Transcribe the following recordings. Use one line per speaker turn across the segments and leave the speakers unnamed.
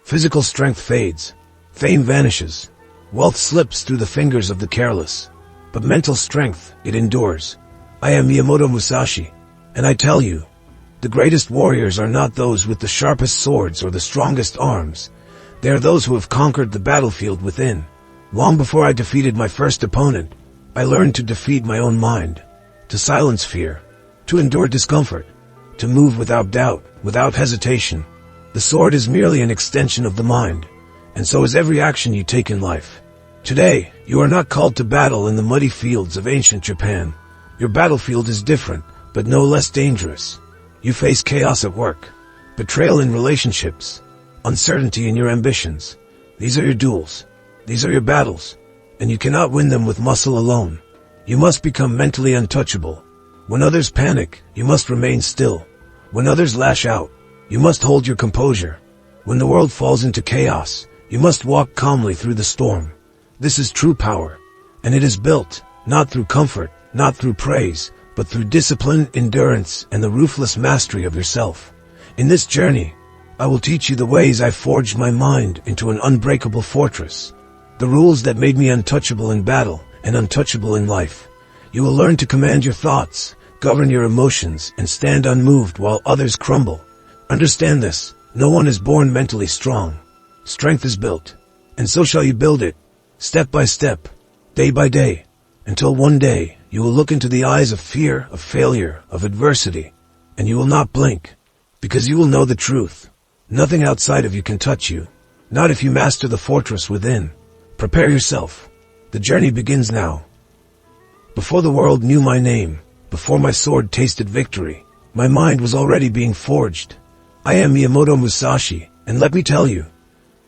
Physical strength fades. Fame vanishes. Wealth slips through the fingers of the careless. But mental strength, it endures. I am Miyamoto Musashi, and I tell you, the greatest warriors are not those with the sharpest swords or the strongest arms. They are those who have conquered the battlefield within. Long before I defeated my first opponent, I learned to defeat my own mind, to silence fear, to endure discomfort, to move without doubt, without hesitation. The sword is merely an extension of the mind, and so is every action you take in life. Today, you are not called to battle in the muddy fields of ancient Japan. Your battlefield is different, but no less dangerous. You face chaos at work, betrayal in relationships, uncertainty in your ambitions. These are your duels. These are your battles, and you cannot win them with muscle alone. You must become mentally untouchable. When others panic, you must remain still. When others lash out, you must hold your composure. When the world falls into chaos, you must walk calmly through the storm. This is true power, and it is built, not through comfort, not through praise, but through discipline, endurance, and the ruthless mastery of yourself. In this journey, I will teach you the ways I forged my mind into an unbreakable fortress, the rules that made me untouchable in battle and untouchable in life. You will learn to command your thoughts, govern your emotions, and stand unmoved while others crumble. Understand this, no one is born mentally strong. Strength is built, and so shall you build it, step by step, day by day, until one day you will look into the eyes of fear, of failure, of adversity, and you will not blink, because you will know the truth. Nothing outside of you can touch you, not if you master the fortress within. Prepare yourself. The journey begins now. Before the world knew my name, before my sword tasted victory, my mind was already being forged. I am Miyamoto Musashi, and let me tell you,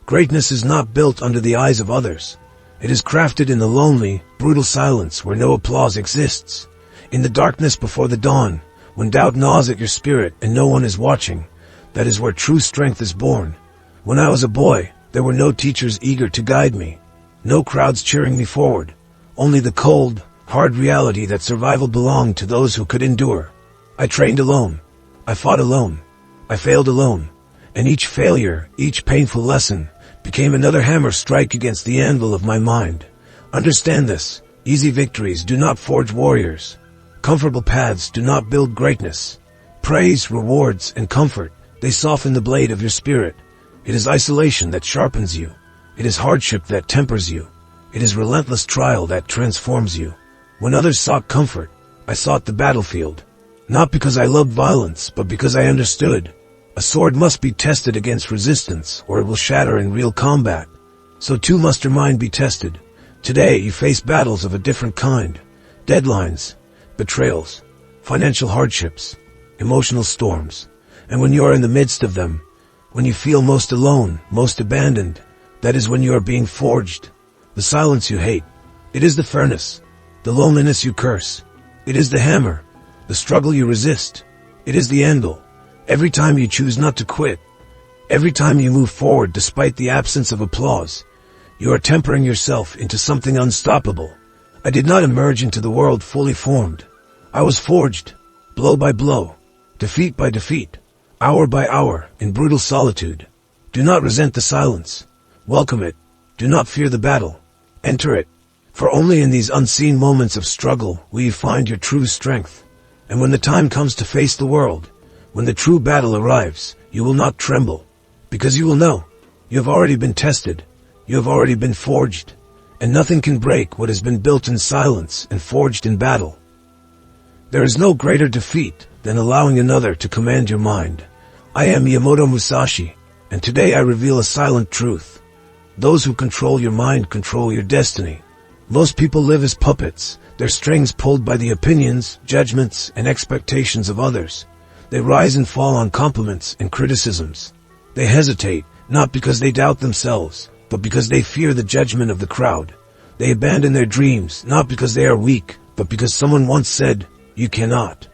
greatness is not built under the eyes of others. It is crafted in the lonely, brutal silence where no applause exists. In the darkness before the dawn, when doubt gnaws at your spirit and no one is watching, that is where true strength is born. When I was a boy, there were no teachers eager to guide me, no crowds cheering me forward, only the cold, hard reality that survival belonged to those who could endure. I trained alone. I fought alone. I failed alone. And each failure, each painful lesson, became another hammer strike against the anvil of my mind. Understand this. Easy victories do not forge warriors. Comfortable paths do not build greatness. Praise, rewards, and comfort, they soften the blade of your spirit. It is isolation that sharpens you. It is hardship that tempers you. It is relentless trial that transforms you. When others sought comfort, I sought the battlefield. Not because I loved violence, but because I understood. A sword must be tested against resistance, or it will shatter in real combat. So too must your mind be tested. Today you face battles of a different kind. Deadlines, betrayals, financial hardships, emotional storms. And when you are in the midst of them, when you feel most alone, most abandoned, that is when you are being forged. The silence you hate, it is the furnace. The loneliness you curse, it is the hammer. The struggle you resist, it is the anvil. Every time you choose not to quit, every time you move forward despite the absence of applause, you are tempering yourself into something unstoppable. I did not emerge into the world fully formed. I was forged, blow by blow, defeat by defeat, hour by hour, in brutal solitude. Do not resent the silence. Welcome it. Do not fear the battle. Enter it. For only in these unseen moments of struggle will you find your true strength. And when the time comes to face the world, when the true battle arrives, you will not tremble, because you will know you have already been tested, you have already been forged, and nothing can break what has been built in silence and forged in battle. There is no greater defeat than allowing another to command your mind. I am Miyamoto Musashi, and today I reveal a silent truth. Those who control your mind control your destiny. Most people live as puppets, their strings pulled by the opinions, judgments, and expectations of others. They rise and fall on compliments and criticisms. They hesitate, not because they doubt themselves, but because they fear the judgment of the crowd. They abandon their dreams, not because they are weak, but because someone once said, "You cannot."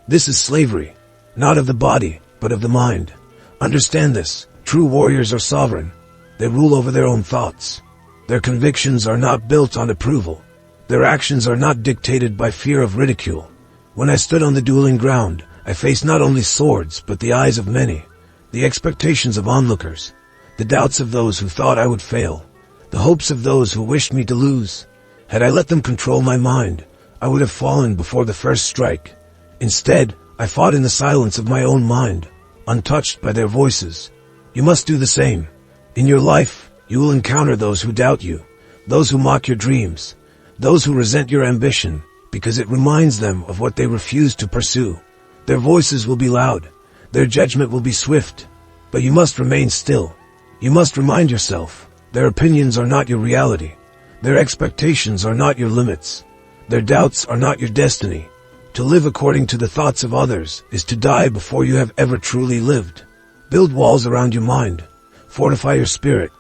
This is slavery, not of the body, but of the mind. Understand this. True warriors are sovereign. They rule over their own thoughts. Their convictions are not built on approval. Their actions are not dictated by fear of ridicule. When I stood on the dueling ground, I faced not only swords, but the eyes of many, the expectations of onlookers, the doubts of those who thought I would fail, the hopes of those who wished me to lose. Had I let them control my mind, I would have fallen before the first strike. Instead, I fought in the silence of my own mind, untouched by their voices. You must do the same. In your life, you will encounter those who doubt you, those who mock your dreams, those who resent your ambition, because it reminds them of what they refuse to pursue. Their voices will be loud, their judgment will be swift, but you must remain still. You must remind yourself, their opinions are not your reality. Their expectations are not your limits. Their doubts are not your destiny. To live according to the thoughts of others is to die before you have ever truly lived. Build walls around your mind. Fortify your spirit.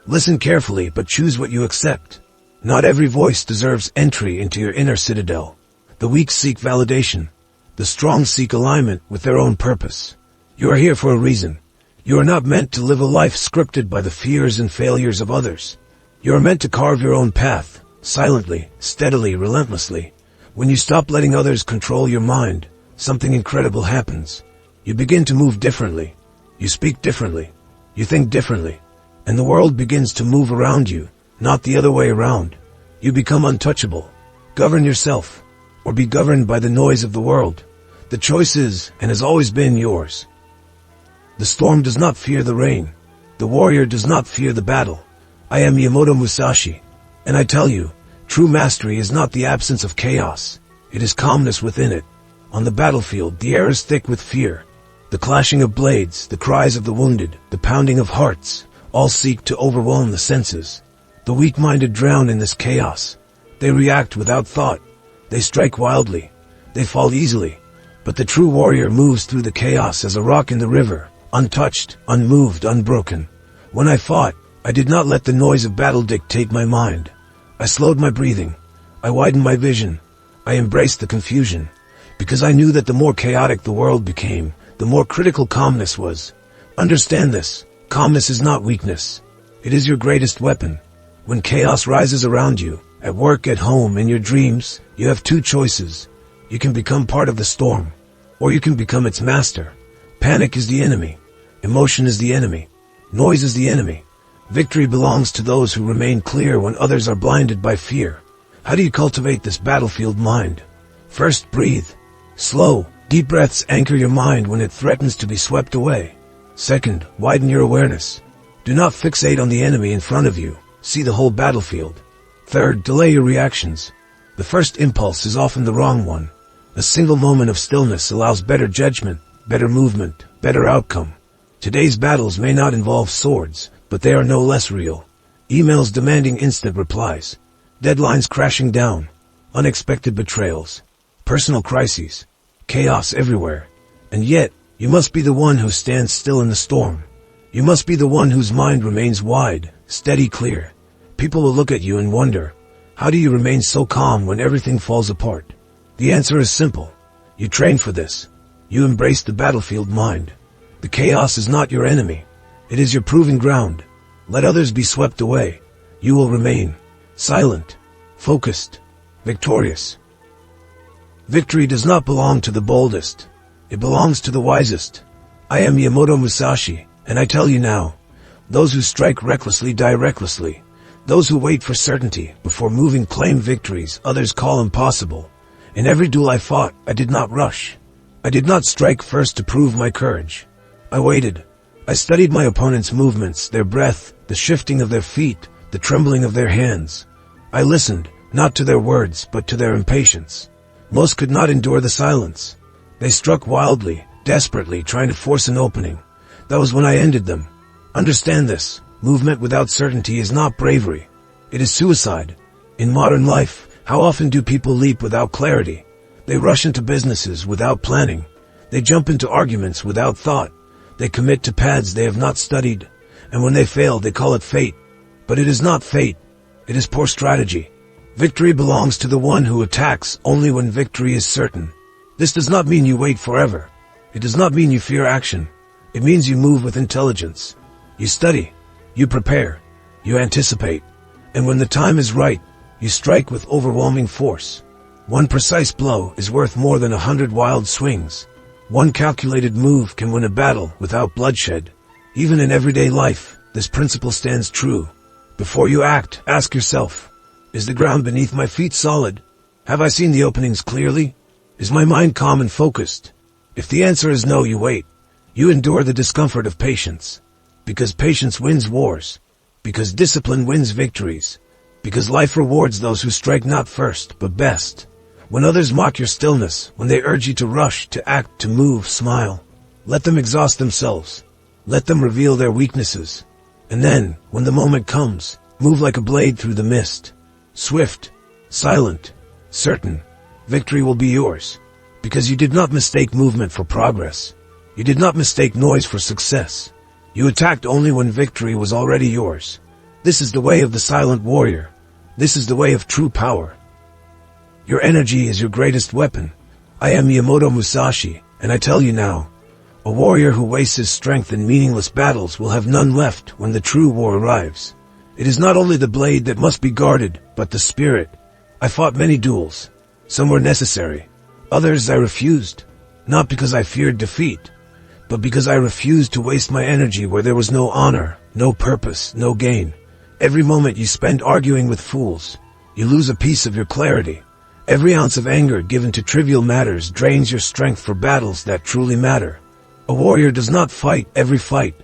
Listen carefully, but choose what you accept. Not every voice deserves entry into your inner citadel. The weak seek validation. The strong seek alignment with their own purpose. You are here for a reason. You are not meant to live a life scripted by the fears and failures of others. You are meant to carve your own path, silently, steadily, relentlessly. When you stop letting others control your mind, something incredible happens. You begin to move differently. You speak differently. You think differently. And the world begins to move around you, not the other way around. You become untouchable. Govern yourself, or be governed by the noise of the world. The choice is, and has always been, yours. The storm does not fear the rain. The warrior does not fear the battle. I am Miyamoto Musashi, and I tell you, true mastery is not the absence of chaos. It is calmness within it. On the battlefield, the air is thick with fear. The clashing of blades, the cries of the wounded, the pounding of hearts, all seek to overwhelm the senses. The weak-minded drown in this chaos. They react without thought. They strike wildly. They fall easily. But the true warrior moves through the chaos as a rock in the river, untouched, unmoved, unbroken. When I fought, I did not let the noise of battle dictate my mind. I slowed my breathing. I widened my vision. I embraced the confusion. Because I knew that the more chaotic the world became, the more critical calmness was. Understand this. Calmness is not weakness. It is your greatest weapon. When chaos rises around you, at work, at home, in your dreams, you have two choices. You can become part of the storm, or you can become its master. Panic is the enemy. Emotion is the enemy. Noise is the enemy. Victory belongs to those who remain clear when others are blinded by fear. How do you cultivate this battlefield mind? First, breathe. Slow, deep breaths anchor your mind when it threatens to be swept away. Second, widen your awareness. Do not fixate on the enemy in front of you. See the whole battlefield. Third, delay your reactions. The first impulse is often the wrong one. A single moment of stillness allows better judgment, better movement, better outcome. Today's battles may not involve swords, but they are no less real. Emails demanding instant replies. Deadlines crashing down. Unexpected betrayals. Personal crises. Chaos everywhere. And yet, you must be the one who stands still in the storm. You must be the one whose mind remains wide, steady, clear. People will look at you and wonder, how do you remain so calm when everything falls apart? The answer is simple. You train for this. You embrace the battlefield mind. The chaos is not your enemy. It is your proving ground. Let others be swept away. You will remain silent, focused, victorious. Victory does not belong to the boldest. It belongs to the wisest. I am Miyamoto Musashi, and I tell you now, those who strike recklessly die recklessly. Those who wait for certainty before moving claim victories others call impossible. In every duel I fought, I did not rush. I did not strike first to prove my courage. I waited. I studied my opponent's movements, their breath, the shifting of their feet, the trembling of their hands. I listened, not to their words, but to their impatience. Most could not endure the silence. They struck wildly, desperately, trying to force an opening. That was when I ended them. Understand this. Movement without certainty is not bravery. It is suicide. In modern life, how often do people leap without clarity? They rush into businesses without planning. They jump into arguments without thought. They commit to paths they have not studied. And when they fail, they call it fate. But it is not fate. It is poor strategy. Victory belongs to the one who attacks only when victory is certain. This does not mean you wait forever. It does not mean you fear action. It means you move with intelligence. You study. You prepare. You anticipate. And when the time is right, you strike with overwhelming force. One precise blow is worth more than 100 wild swings. One calculated move can win a battle without bloodshed. Even in everyday life, This principle stands true. Before you act, ask yourself, is the ground beneath my feet solid? Have I seen the openings clearly? Is my mind calm and focused? If the answer is no, you wait. You endure the discomfort of patience. Because patience wins wars. Because discipline wins victories. Because life rewards those who strike not first, but best. When others mock your stillness, when they urge you to rush, to act, to move, smile. Let them exhaust themselves. Let them reveal their weaknesses. And then, when the moment comes, move like a blade through the mist. Swift, silent, certain. Victory will be yours. Because you did not mistake movement for progress. You did not mistake noise for success. You attacked only when victory was already yours. This is the way of the silent warrior. This is the way of true power. Your energy is your greatest weapon. I am Miyamoto Musashi, and I tell you now, a warrior who wastes his strength in meaningless battles will have none left when the true war arrives. It is not only the blade that must be guarded, but the spirit. I fought many duels. Some were necessary. Others I refused, not because I feared defeat, but because I refused to waste my energy where there was no honor, no purpose, no gain. Every moment you spend arguing with fools, you lose a piece of your clarity. Every ounce of anger given to trivial matters drains your strength for battles that truly matter. A warrior does not fight every fight.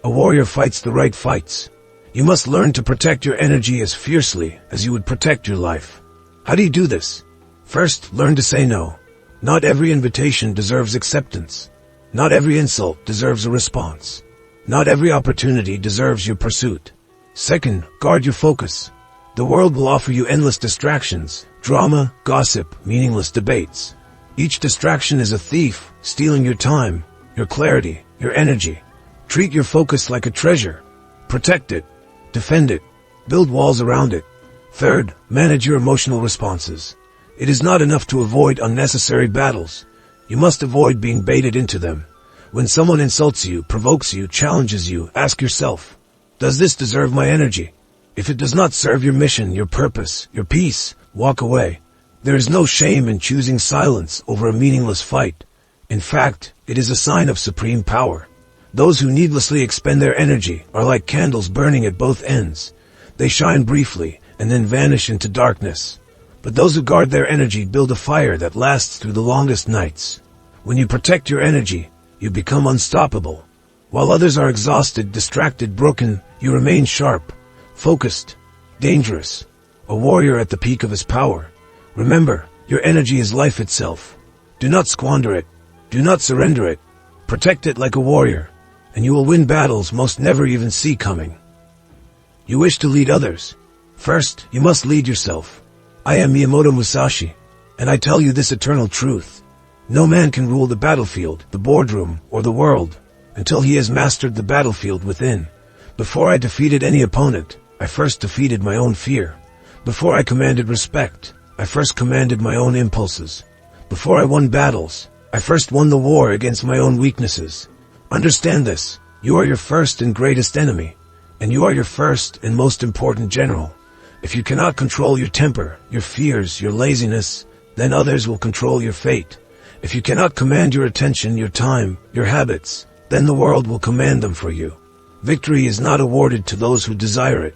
A warrior fights the right fights. You must learn to protect your energy as fiercely as you would protect your life. How do you do this? First, learn to say no. Not every invitation deserves acceptance. Not every insult deserves a response. Not every opportunity deserves your pursuit. Second, guard your focus. The world will offer you endless distractions, drama, gossip, meaningless debates. Each distraction is a thief, stealing your time, your clarity, your energy. Treat your focus like a treasure. Protect it. Defend it. Build walls around it. Third, manage your emotional responses. It is not enough to avoid unnecessary battles. You must avoid being baited into them. When someone insults you, provokes you, challenges you, ask yourself, does this deserve my energy? If it does not serve your mission, your purpose, your peace, walk away. There is no shame in choosing silence over a meaningless fight. In fact, it is a sign of supreme power. Those who needlessly expend their energy are like candles burning at both ends. They shine briefly and then vanish into darkness. But those who guard their energy build a fire that lasts through the longest nights. When you protect your energy, you become unstoppable. While others are exhausted, distracted, broken, you remain sharp, focused, dangerous, a warrior at the peak of his power. Remember, your energy is life itself. Do not squander it. Do not surrender it. Protect it like a warrior, and you will win battles most never even see coming. You wish to lead others. First, you must lead yourself. I am Miyamoto Musashi, and I tell you this eternal truth. No man can rule the battlefield, the boardroom, or the world until he has mastered the battlefield within. Before I defeated any opponent, I first defeated my own fear. Before I commanded respect, I first commanded my own impulses. Before I won battles, I first won the war against my own weaknesses. Understand this. You are your first and greatest enemy, and you are your first and most important general. If you cannot control your temper, your fears, your laziness, then others will control your fate. If you cannot command your attention, your time, your habits, then the world will command them for you. Victory is not awarded to those who desire it.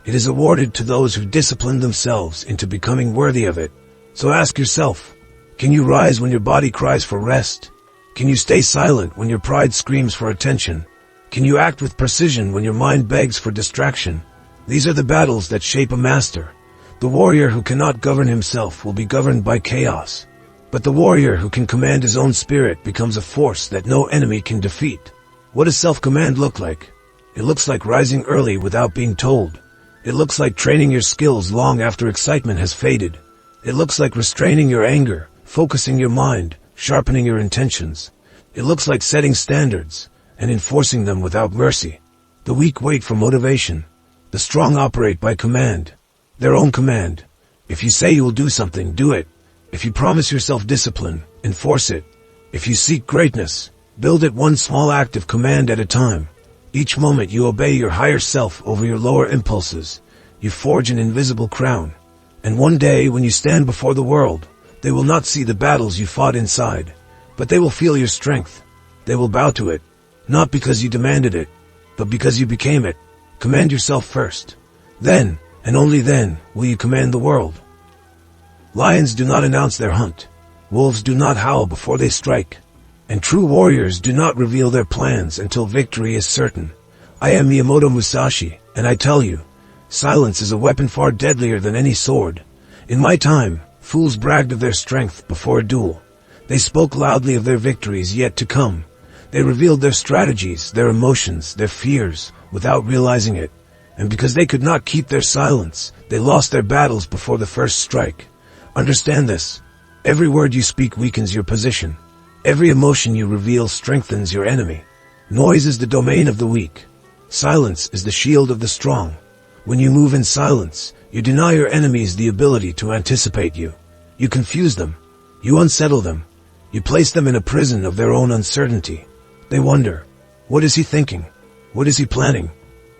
It is awarded to those who discipline themselves into becoming worthy of it. So ask yourself, can you rise when your body cries for rest? Can you stay silent when your pride screams for attention? Can you act with precision when your mind begs for distraction? These are the battles that shape a master. The warrior who cannot govern himself will be governed by chaos. But the warrior who can command his own spirit becomes a force that no enemy can defeat. What does self-command look like? It looks like rising early without being told. It looks like training your skills long after excitement has faded. It looks like restraining your anger, focusing your mind, sharpening your intentions. It looks like setting standards and enforcing them without mercy. The weak wait for motivation. The strong operate by command, their own command. If you say you will do something, do it. If you promise yourself discipline, enforce it. If you seek greatness, build it one small act of command at a time. Each moment you obey your higher self over your lower impulses. You forge an invisible crown. And one day when you stand before the world, they will not see the battles you fought inside, but they will feel your strength. They will bow to it, not because you demanded it, but because you became it. Command yourself first. Then, and only then, will you command the world. Lions do not announce their hunt. Wolves do not howl before they strike. And true warriors do not reveal their plans until victory is certain. I am Miyamoto Musashi, and I tell you, silence is a weapon far deadlier than any sword. In my time, fools bragged of their strength before a duel. They spoke loudly of their victories yet to come. They revealed their strategies, their emotions, their fears, without realizing it. And because they could not keep their silence, they lost their battles before the first strike. Understand this. Every word you speak weakens your position. Every emotion you reveal strengthens your enemy. Noise is the domain of the weak. Silence is the shield of the strong. When you move in silence, you deny your enemies the ability to anticipate you. You confuse them. You unsettle them. You place them in a prison of their own uncertainty. They wonder, what is he thinking? What is he planning?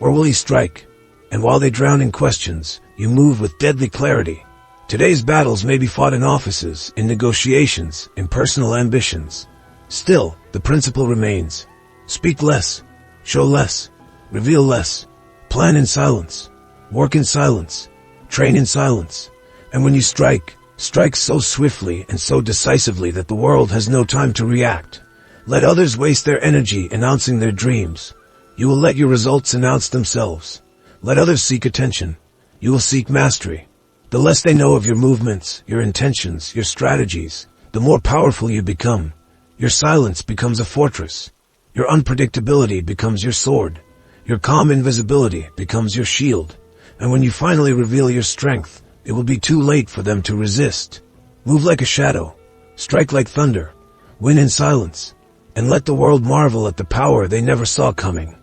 Or will he strike? And while they drown in questions, you move with deadly clarity. Today's battles may be fought in offices, in negotiations, in personal ambitions. Still, the principle remains. Speak less, show less, reveal less, plan in silence, work in silence, train in silence. And when you strike, strike so swiftly and so decisively that the world has no time to react. Let others waste their energy announcing their dreams. You will let your results announce themselves. Let others seek attention. You will seek mastery. The less they know of your movements, your intentions, your strategies, the more powerful you become. Your silence becomes a fortress. Your unpredictability becomes your sword. Your calm invisibility becomes your shield. And when you finally reveal your strength, it will be too late for them to resist. Move like a shadow. Strike like thunder. Win in silence. And let the world marvel at the power they never saw coming.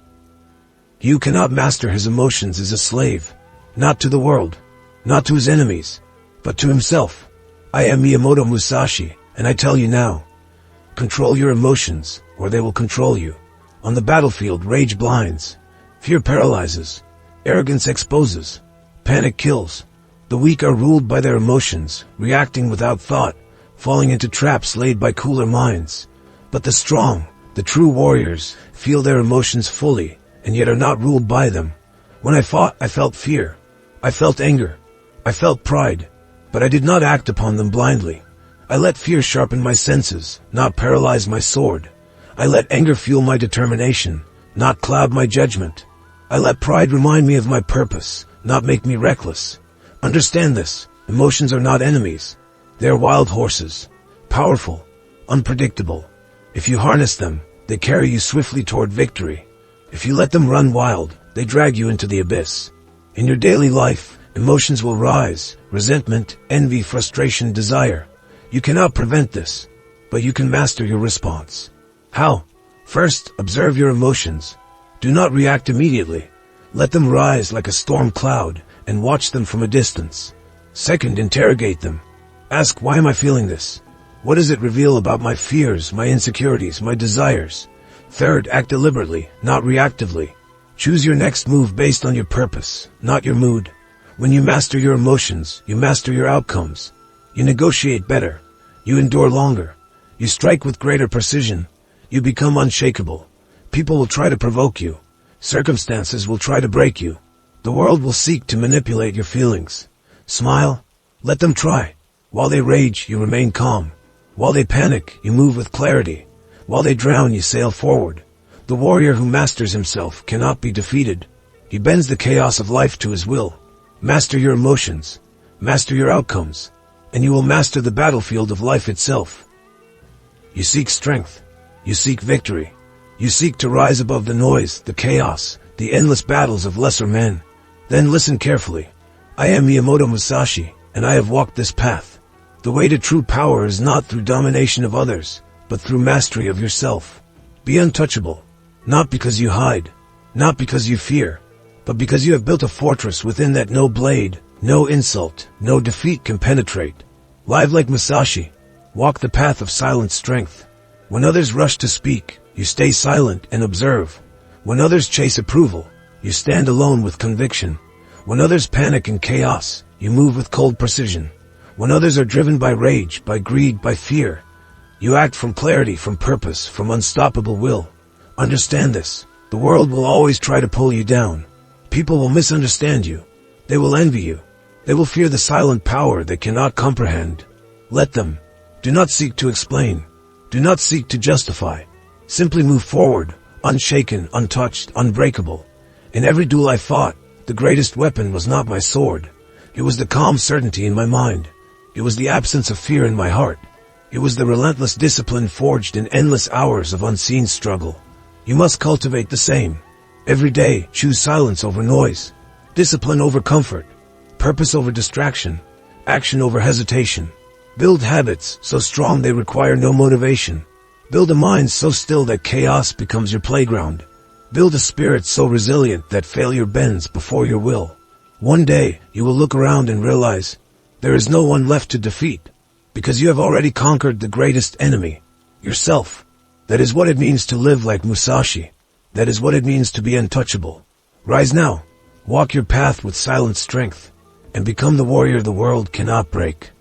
He who cannot master his emotions is a slave, not to the world, not to his enemies, but to himself. I am Miyamoto Musashi, and I tell you now, control your emotions, or they will control you. On the battlefield, rage blinds, fear paralyzes, arrogance exposes, panic kills. The weak are ruled by their emotions, reacting without thought, falling into traps laid by cooler minds. But the strong, the true warriors, feel their emotions fully, and yet are not ruled by them. When I fought, I felt fear. I felt anger. I felt pride. But I did not act upon them blindly. I let fear sharpen my senses, not paralyze my sword. I let anger fuel my determination, not cloud my judgment. I let pride remind me of my purpose, not make me reckless. Understand this. Emotions are not enemies. They are wild horses. Powerful. Unpredictable. If you harness them, they carry you swiftly toward victory. If you let them run wild, they drag you into the abyss. In your daily life, emotions will rise, resentment, envy, frustration, desire. You cannot prevent this, but you can master your response. How? First, observe your emotions. Do not react immediately. Let them rise like a storm cloud and watch them from a distance. Second, interrogate them. Ask, why am I feeling this? What does it reveal about my fears, my insecurities, my desires? Third, act deliberately, not reactively. Choose your next move based on your purpose, not your mood. When you master your emotions, you master your outcomes. You negotiate better. You endure longer. You strike with greater precision. You become unshakable. People will try to provoke you. Circumstances will try to break you. The world will seek to manipulate your feelings. Smile. Let them try. While they rage, you remain calm. While they panic, you move with clarity. While they drown, you sail forward. The warrior who masters himself cannot be defeated. He bends the chaos of life to his will. Master your emotions. Master your outcomes. And you will master the battlefield of life itself. You seek strength. You seek victory. You seek to rise above the noise, the chaos, the endless battles of lesser men. Then listen carefully. I am Miyamoto Musashi, and I have walked this path. The way to true power is not through domination of others, but through mastery of yourself. Be untouchable, not because you hide, not because you fear, but because you have built a fortress within that no blade, no insult, no defeat can penetrate. Live like Musashi, walk the path of silent strength. When others rush to speak, you stay silent and observe. When others chase approval, you stand alone with conviction. When others panic in chaos, you move with cold precision. When others are driven by rage, by greed, by fear, you act from clarity, from purpose, from unstoppable will. Understand this. The world will always try to pull you down. People will misunderstand you. They will envy you. They will fear the silent power they cannot comprehend. Let them. Do not seek to explain. Do not seek to justify. Simply move forward, unshaken, untouched, unbreakable. In every duel I fought, the greatest weapon was not my sword. It was the calm certainty in my mind. It was the absence of fear in my heart. It was the relentless discipline forged in endless hours of unseen struggle. You must cultivate the same. Every day, choose silence over noise, discipline over comfort, purpose over distraction, action over hesitation. Build habits so strong they require no motivation. Build a mind so still that chaos becomes your playground. Build a spirit so resilient that failure bends before your will. One day, you will look around and realize there is no one left to defeat, because you have already conquered the greatest enemy, yourself. That is what it means to live like Musashi. That is what it means to be untouchable. Rise now, walk your path with silent strength, and become the warrior the world cannot break.